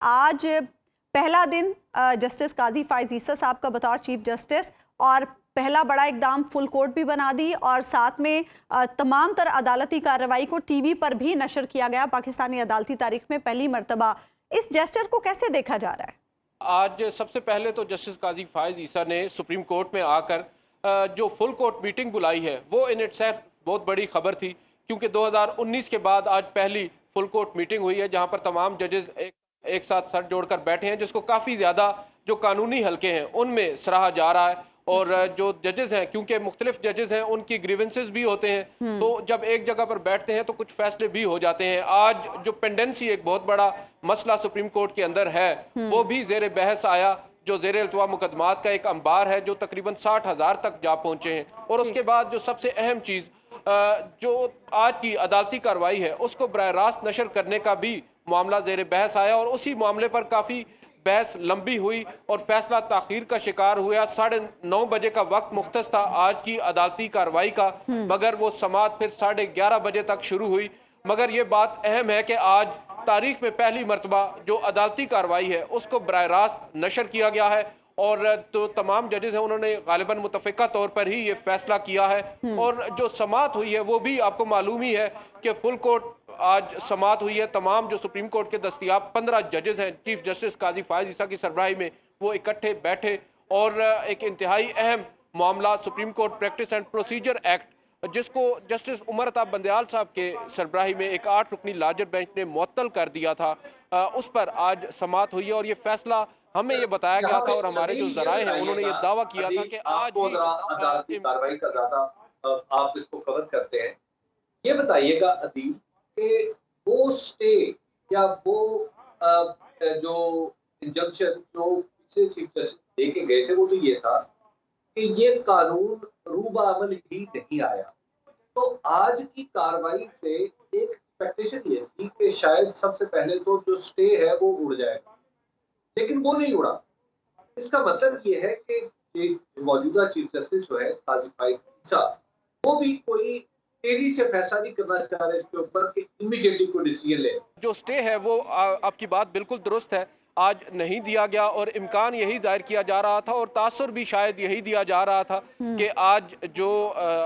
आज पहला दिन जस्टिस काजी फाइज ईसा साहब का बतौर चीफ जस्टिस और पहला बड़ा इकदाम फुल कोर्ट भी बना दी और साथ में तमाम तर अदालती कार्रवाई को टीवी पर भी नशर किया गया पाकिस्तानी अदालती तारीख में पहली मर्तबा। इस जेस्चर को कैसे देखा जा रहा है? आज सबसे पहले तो जस्टिस काजी फाइज ईसा ने सुप्रीम कोर्ट में आकर जो फुल कोर्ट मीटिंग बुलाई है वो इन इटसेल्फ बहुत बड़ी खबर थी, क्योंकि 2019 के बाद आज पहली फुल कोर्ट मीटिंग हुई है जहां पर तमाम जजेस एक साथ सर जोड़कर बैठे हैं, जिसको काफ़ी ज़्यादा जो कानूनी हलके हैं उनमें सराहा जा रहा है। और जो जजेस हैं, क्योंकि मुख्तलिफ जजेस हैं, उनकी ग्रीवेंसेस भी होते हैं, तो जब एक जगह पर बैठते हैं तो कुछ फैसले भी हो जाते हैं। आज जो पेंडेंसी एक बहुत बड़ा मसला सुप्रीम कोर्ट के अंदर है वो भी ज़ेर बहस आया, जो ज़ेर अल्तवा मुकदमात का एक अंबार है जो तकरीबन 60,000 तक जा पहुंचे हैं। और उसके बाद जो सबसे अहम चीज़ जो आज की अदालती कार्रवाई है उसको बराह रास्त नशर करने का भी मामला ज़ेर बहस आया और उसी मामले पर काफ़ी बहस लंबी हुई और फैसला ताखीर का शिकार हुआ। 9:30 बजे का वक्त मुख्तस था आज की अदालती कार्रवाई का, मगर वो समाअत फिर 11:30 बजे तक शुरू हुई। मगर ये बात अहम है कि आज तारीख में पहली मरतबा जो अदालती कार्रवाई है उसको बराह रास्त नशर किया गया है और तो तमाम जजेस हैं उन्होंने गालिबन मुतफ़िका तौर पर ही ये फैसला किया है। और जो समाअत हुई है वो भी आपको मालूम ही है कि फुल कोर्ट आज समाअत हुई है। तमाम जो सुप्रीम कोर्ट के दस्तियाब 15 जजेस हैं चीफ जस्टिस काजी फाइज ईसा की सरबराही में, वो इकट्ठे बैठे और एक इंतहाई अहम मामला supreme court practice and procedure act, जिसको जस्टिस उमर अताब बंदयाल साहब के सरबराही में एक 8 रुकनी लार्जर बेंच ने मुअत्तल कर दिया था, उस पर आज समाअत हुई है। और ये फैसला हमें ये बताया गया था और हमारे जो जराए हैं उन्होंने ये दावा किया था कि आज अदालती कार्रवाई का ज्यादा आप इसको कवर करते हैं। ये बताइएगा अदील कि वो स्टे या वो जो इंजंक्शन जो पिछले चीफ जस्टिस देके गए थे वो तो ये था कि ये कानून रूबा अमल ही नहीं आया। तो आज की कार्रवाई से एक एक्सपेक्टेशन ये थी कि शायद सबसे पहले तो जो स्टे है वो उड़ जाएगा, लेकिन वो नहीं उड़ा। इसका मतलब ये है कि मौजूदा चीफ जस्टिस जो है काजी फाइज ईसा वो भी कोई तेजी से फैसला नहीं करना चाह रहे इसके ऊपर कि इमीडिएटली कोई डिसीजन ले। जो स्टे है वो आपकी बात बिल्कुल दुरुस्त है, आज नहीं दिया गया और इम्कान यही जाहिर किया जा रहा था और तासुर भी शायद यही दिया जा रहा था कि आज जो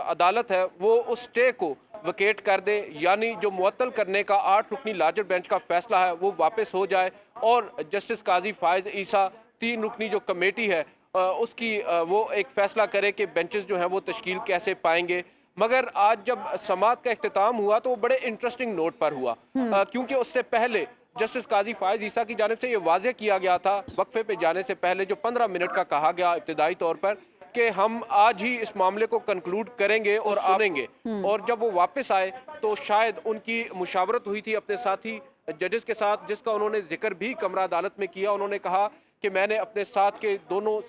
अदालत है वो उस स्टे को वकेट कर दे, यानी जो मुअत्तल करने का 8 रुकनी लार्जर बेंच का फैसला है वो वापस हो जाए और जस्टिस काजी फाइज ईसा 3 रुकनी जो कमेटी है उसकी वो एक फैसला करे कि बेंचेस जो हैं वो तश्कील कैसे पाएंगे। मगर आज जब समाअत का इख्तिताम हुआ तो वो बड़े इंटरेस्टिंग नोट पर हुआ, क्योंकि उससे पहले जस्टिस काजी फाइज ईसा की जानिब से ये वाज़ेह किया गया था वक्फे पे जाने से पहले, जो 15 मिनट का कहा गया इब्तिदाई तौर पर कि हम आज ही इस मामले को कंक्लूड करेंगे और सुनेंगे। और जब वो वापस आए तो शायद उनकी मुशावरत हुई थी अपने साथी जजेस के साथ, जिसका उन्होंने जिक्र भी कमरा अदालत में किया। उन्होंने कहा कि मैंने अपने साथ के दोनों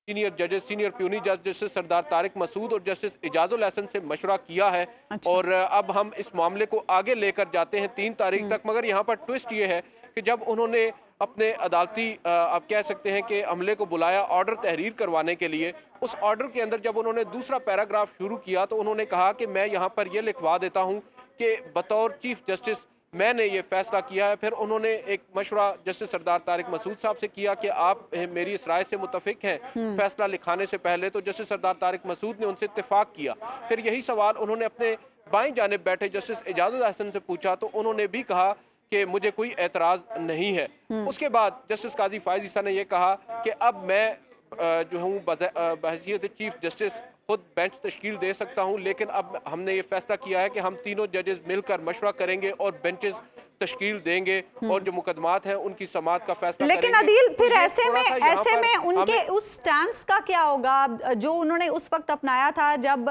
सीनियर जजेस, सीनियर प्यूनी जज जस्टिस सरदार तारिक मसूद और जस्टिस इजाजुल हसन से मशवरा किया है। और अब हम इस मामले को आगे लेकर जाते हैं 3 तारीख तक। मगर यहाँ पर ट्विस्ट ये है कि जब उन्होंने अपने अदालती आप कह सकते हैं कि अमले को बुलाया ऑर्डर तहरीर करवाने के लिए, उस ऑर्डर के अंदर जब उन्होंने दूसरा पैराग्राफ शुरू किया तो उन्होंने कहा कि मैं यहाँ पर यह लिखवा देता हूँ कि बतौर चीफ जस्टिस मैंने ये फैसला किया है। फिर उन्होंने एक मशवरा जस्टिस सरदार तारिक मसूद साहब से किया कि आप मेरी इस राय से मुतफिक हैं फैसला लिखाने से पहले, तो जस्टिस सरदार तारिक मसूद ने उनसे इत्तेफाक किया। फिर यही सवाल उन्होंने अपने बाईं जानिब बैठे जस्टिस इजाजुल हसन से पूछा तो उन्होंने भी कहा कि मुझे कोई एतराज नहीं है। उसके बाद जस्टिस काजी फाइज ईसा ने यह कहा कि अब मैं जो हूँ बहैसियत चीफ जस्टिस खुद बेंच तश्कील दे सकता हूँ, लेकिन अब हमने ये फैसला किया है कि हम तीनों जजेस मिलकर मशवरा करेंगे और बेंचेस तश्कील देंगे और जो मुकदमात हैं उनकी समाअत का फैसला लेकिन करेंगे। अदील फिर ऐसे में उनके उस स्टैंस का क्या होगा जो उन्होंने उस वक्त अपनाया था जब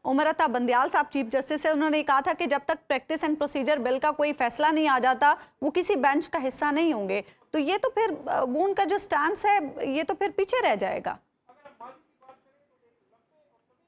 उमर अताब बंदयाल साहब चीफ जस्टिस है? उन्होंने कहा था कि जब तक प्रैक्टिस एंड प्रोसीजर बिल का कोई फैसला नहीं आ जाता वो किसी बेंच का हिस्सा नहीं होंगे। तो ये तो फिर वो उनका जो स्टैंस है ये तो फिर पीछे रह जाएगा।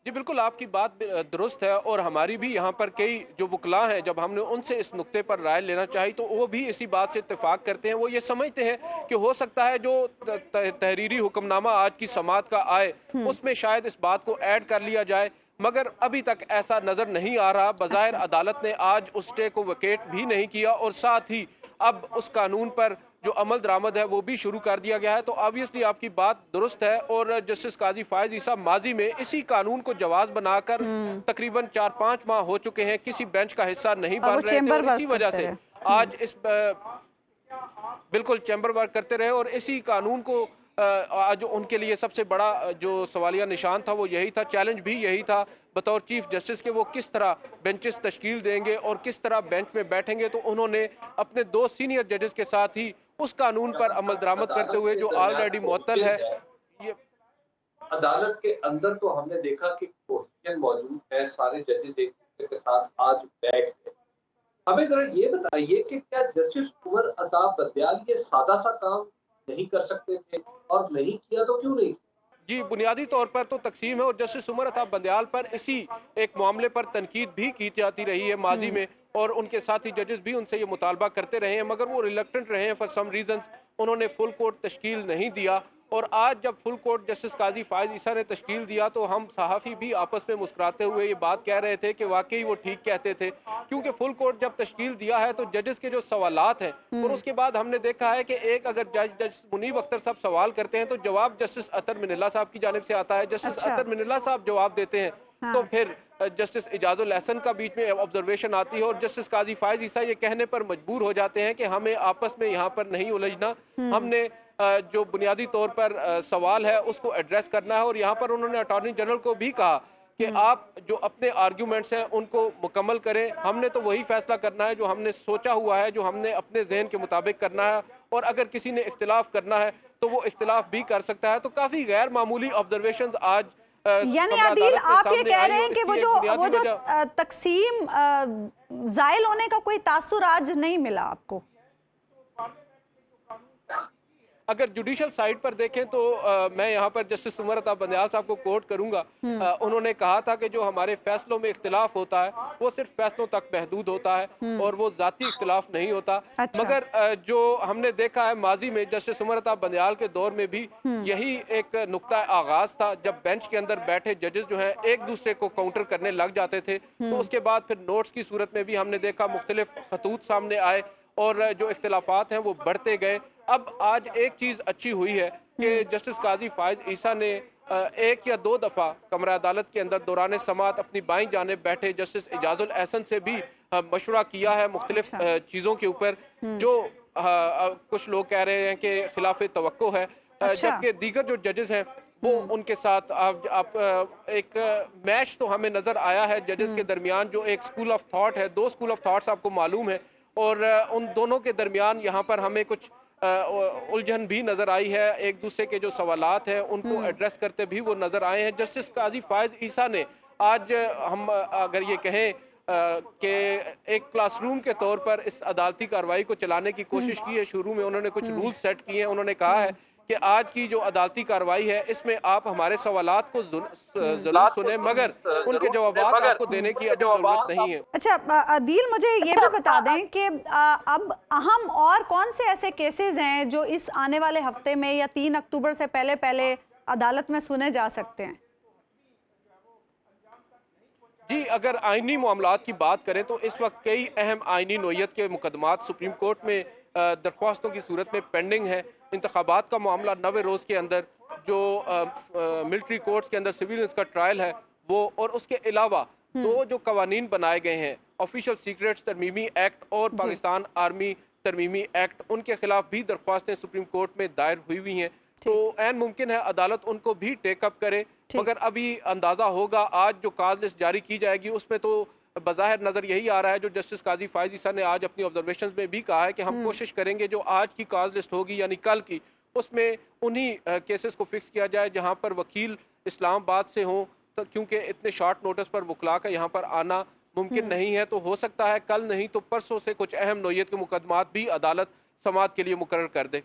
जी बिल्कुल, आपकी बात दुरुस्त है और हमारी भी यहाँ पर कई जो वकला हैं जब हमने उनसे इस नुक्ते पर राय लेना चाही तो वो भी इसी बात से इत्तेफाक करते हैं। वो ये समझते हैं कि हो सकता है जो तहरीरी हुक्मनामा आज की समाअत का आए उसमें शायद इस बात को ऐड कर लिया जाए, मगर अभी तक ऐसा नजर नहीं आ रहा। बज़ाहिर अदालत ने आज उस स्टे को वकेट भी नहीं किया और साथ ही अब उस कानून पर जो अमल दरामद है वो भी शुरू कर दिया गया है। तो ऑब्वियसली आपकी बात दुरुस्त है और जस्टिस काजी फायज ईसा माजी में इसी कानून को जवाज बनाकर तकरीबन 4-5 माह हो चुके हैं, किसी बेंच का हिस्सा नहीं बन रहे थे और इसी वजह से आज इस बिल्कुल चैम्बर वर्क करते रहे और इसी कानून को आज उनके लिए सबसे बड़ा जो सवालिया निशान था वो यही था, चैलेंज भी यही था बतौर चीफ जस्टिस के वो किस तरह बेंचेस तश्कील देंगे और किस तरह बेंच में बैठेंगे। तो उन्होंने अपने 2 सीनियर जजेस के साथ ही उस कानून पर अमल दरामद करते हुए जो ऑलरेडी मुअत्तल है, ये अदालत के अंदर तो हमने देखा कि कोहेजन मौजूद है, सारे जजेस एक दूसरे के साथ आज बैठ गए। हमें जरा ये बताइए कि क्या जस्टिस उमर अता बंदयाल ये सादा सा काम नहीं कर सकते थे और नहीं किया तो क्यों नहीं? जी, बुनियादी तौर पर तो तकसीम है और जस्टिस उमर अता बंदयाल पर इसी एक मामले पर तनकीद भी की जाती रही है माजी में और उनके साथी जजेस भी उनसे ये मुतालबा करते रहे हैं, मगर वो रिलक्टेंट रहे हैं फॉर सम रीजंस, उन्होंने फुल कोर्ट तश्कील नहीं दिया। और आज जब फुल कोर्ट जस्टिस काजी फायज ईसा ने तश्कील दिया तो हम सहाफ़ी भी आपस में मुस्कुराते हुए ये बात कह रहे थे कि वाकई वो ठीक कहते थे, क्योंकि फुल कोर्ट जब तश्कील दिया है तो जजेस के जो सवालात हैं और उसके बाद हमने देखा है कि एक अगर जज मुनीब अख्तर साहब सवाल करते हैं तो जवाब जस्टिस अतर मिनल्ला साहब की जानिब से आता है, जस्टिस अतर मिनल्ला साहब जवाब देते हैं तो फिर जस्टिस इजाजुल एहसन का बीच में ऑब्जर्वेशन आती है और जस्टिस काजी फायज ईसा ये कहने पर मजबूर हो जाते हैं कि हमें आपस में यहाँ पर नहीं उलझना, हमने जो बुनियादी तौर पर सवाल है उसको एड्रेस करना है। और यहाँ पर उन्होंने अटॉर्नी जनरल को भी कहा कि आप जो अपने आर्ग्यूमेंट्स हैं उनको मुकम्मल करें, हमने तो वही फैसला करना है जो हमने सोचा हुआ है, जो हमने अपने जहन के मुताबिक करना है, और अगर किसी ने इख्तिलाफ करना है तो वो इख्तिलाफ भी कर सकता है। तो काफ़ी गैर मामूली ऑब्जर्वेशन आज यानी आदिल आप ये कह रहे हैं कि वो जो तकसीम जायल होने का कोई तासुर आज नहीं मिला आपको? अगर जुडिशल साइड पर देखें तो मैं यहाँ पर जस्टिस उमर अता बंदयाल साहब को कोट करूंगा। उन्होंने कहा था कि जो हमारे फैसलों में इख्तिलाफ होता है वो सिर्फ फैसलों तक महदूद होता है और वो जाती इख्तिलाफ नहीं होता। मगर जो हमने देखा है माजी में जस्टिस उमर अता बंदयाल के दौर में भी यही एक नुक्ता आगाज था, जब बेंच के अंदर बैठे जजेस जो है एक दूसरे को काउंटर करने लग जाते थे तो उसके बाद फिर नोट्स की सूरत में भी हमने देखा मुख्तलिफ खतूत सामने आए और जो इख्तिलाफात हैं वो बढ़ते गए। अब आज एक चीज़ अच्छी हुई है कि जस्टिस काजी फायज ईसा ने 1 या 2 दफ़ा कमरा अदालत के अंदर दौरान समात अपनी बाईं जानिब बैठे जस्टिस इजाजुल एहसन से भी मशवरा किया है मुख्तलिफ चीज़ों के ऊपर, जो कुछ लोग कह रहे हैं कि खिलाफ तवक्को है, जबकि दीगर जो जजेस हैं वो उनके साथ आप एक मैच तो हमें नज़र आया है जजेस के दरमियान, जो एक स्कूल ऑफ थॉट है, 2 स्कूल ऑफ थॉट्स आपको मालूम है और उन दोनों के दरमियान यहाँ पर हमें कुछ उलझन भी नजर आई है, एक दूसरे के जो सवालात हैं उनको एड्रेस करते भी वो नजर आए हैं। जस्टिस काजी फायज ईसा ने आज हम अगर ये कहें कि एक क्लासरूम के तौर पर इस अदालती कार्रवाई को चलाने की कोशिश की है। शुरू में उन्होंने कुछ रूल सेट किए हैं, उन्होंने कहा है कि आज की जो अदालती कार्रवाई है इसमें आप हमारे सवालात को जरूर सुने मगर उनके जवाब आपको देने की जरूरत नहीं है। अच्छा अदील, मुझे ये भी बता दें कि अब अहम और कौन से ऐसे केसेस हैं जो इस आने वाले हफ्ते में या 3 अक्टूबर से पहले अदालत में सुने जा सकते हैं? जी, अगर आइनी मामलात की बात करें तो इस वक्त कई अहम आइनी नोयत के मुकदमात सुप्रीम कोर्ट में दरख्वास्तों की सूरत में पेंडिंग है। इंतखाबात का मामला 90 रोज़ के अंदर जो मिलिट्री कोर्ट्स के अंदर सिविलियंस का ट्रायल है वो, और उसके अलावा 2 जो कवानीन बनाए गए हैं ऑफिशियल सीक्रेट्स तरमीमी एक्ट और पाकिस्तान आर्मी तरमीमी एक्ट, उनके खिलाफ भी दरख्वास्तें सुप्रीम कोर्ट में दायर हुई हैं। तो ऐन मुमकिन है अदालत उनको भी टेकअप करे, मगर अभी अंदाज़ा होगा आज जो काज लिस्ट जारी की जाएगी उसमें तो बज़ाहिर नज़र यही आ रहा है, जो जस्टिस काजी फायज ईसा ने आज अपनी ऑब्जर्वेशंस में भी कहा है कि हम कोशिश करेंगे जो आज की काज लिस्ट होगी यानी कल की, उसमें उन्हीं केसेस को फिक्स किया जाए जहां पर वकील इस्लामाबाद से हों, तो क्योंकि इतने शॉर्ट नोटिस पर वकला का यहाँ पर आना मुमकिन नहीं है। तो हो सकता है कल नहीं तो परसों से कुछ अहम नोयत के मुकदमात भी अदालत समात के लिए मुकर्रर कर दे।